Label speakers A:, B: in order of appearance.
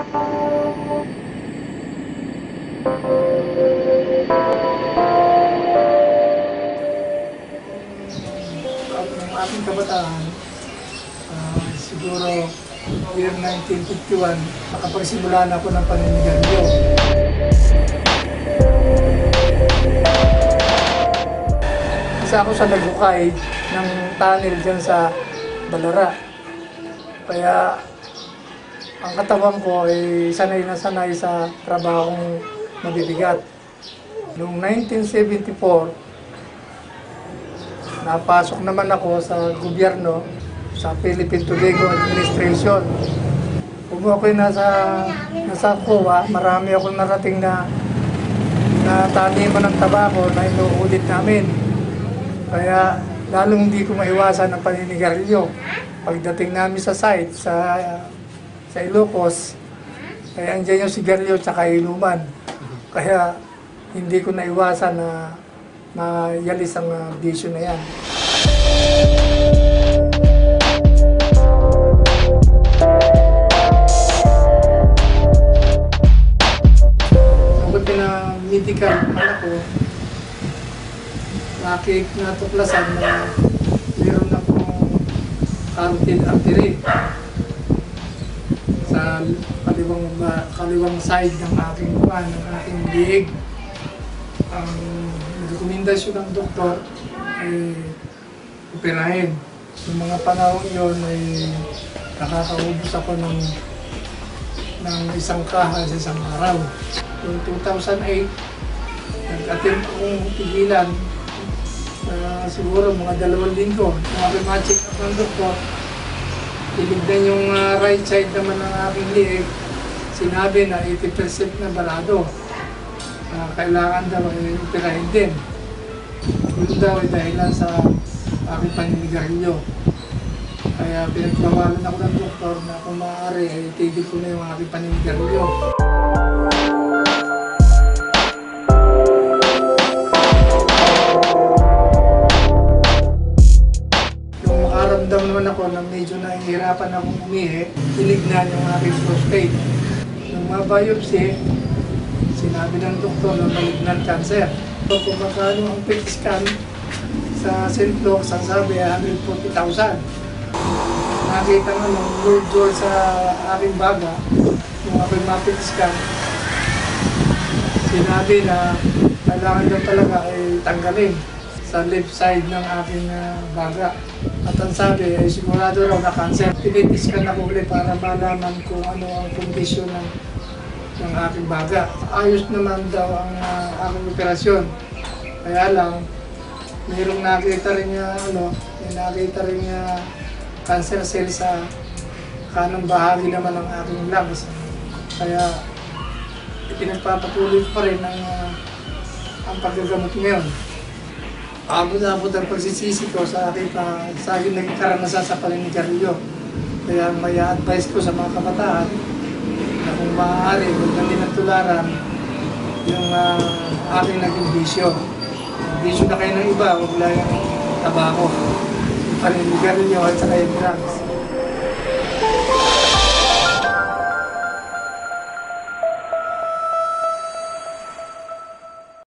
A: Ng aking kabataan, siguro year 1951, nakapagsimula na ako ng paninigarilyo. Isa ako sa naghukay ng tunnel dyan sa Balara. Kaya ang katawan ko ay sanay na sanay sa trabahong mabibigat. Noong 1974, napasok naman ako sa gobyerno, sa Philippine Tobacco Administration. Kung ako'y nasa COA, marami akong narating na taniman ng tabako na inuulit namin. Kaya lalong hindi ko maiwasan ang paninigarilyo. Pagdating namin sa site, sa Ilocos, kaya andyan yung sigarilyo at inuman. Kaya hindi ko naiwasan na mayalis ang bisyo na yan. Nung pinamedical anak ko, natuklasan na mayroon akong carotid artery sa kaliwang side ng aking liig. Ang rekomendasyon ng doktor ay operahin. Yung mga panahon yun ay nakakaubos ako ng isang kaha sa isang araw. Noong 2008, nag-attempt akong pigilan siguro mga 2 linggo. Nakapimacheck up ng doktor, tinignan yung right side naman ng aking liig, sinabi na 80% na balado. Kailangan daw ay operahin din. Yun daw ay dahilan sa aking paninigarilyo. Kaya pinagbawalan ako ng doktor na kung maaari ay tigil ko na yung aking paninigarilyo. Yung makaramdam naman ako na medyo nahihirapan akong umihi, tinignan yung aking prostate. Nung ma-biopsy, sinabi ng doktor na malignant cancer. So, kung magkano ang PET scan sa St. Luke's, ang sabi ay 140,000. Nakita nga ng Lord George sa aking baga, nung aking ma-PET scan, sinabi na kailangan daw talaga ay tanggalin sa left side ng aking baga. At ang sabi ay sigurado raw na cancer. PET scan ako ulit para malaman kung ano ang kondisyon ng aking baga. Ayos naman daw ang aking operasyon. Kaya lang, mayroong nakita rin cancer cell sa kanang bahagi naman ng aking lungs. Kaya pinagpapatuloy pa rin ang paggagamot ngayon. Abot-abot ang pagsisisi ko sa aking naging karanasan sa paninigarilyo. Kaya may advice ko sa mga kabataan na kung maaari, huwag namin natularan yung aking naging bisyo. Bisyo na kayo ng iba, huwag lang yung tabako, yung paninigarilyo at saka yung drugs.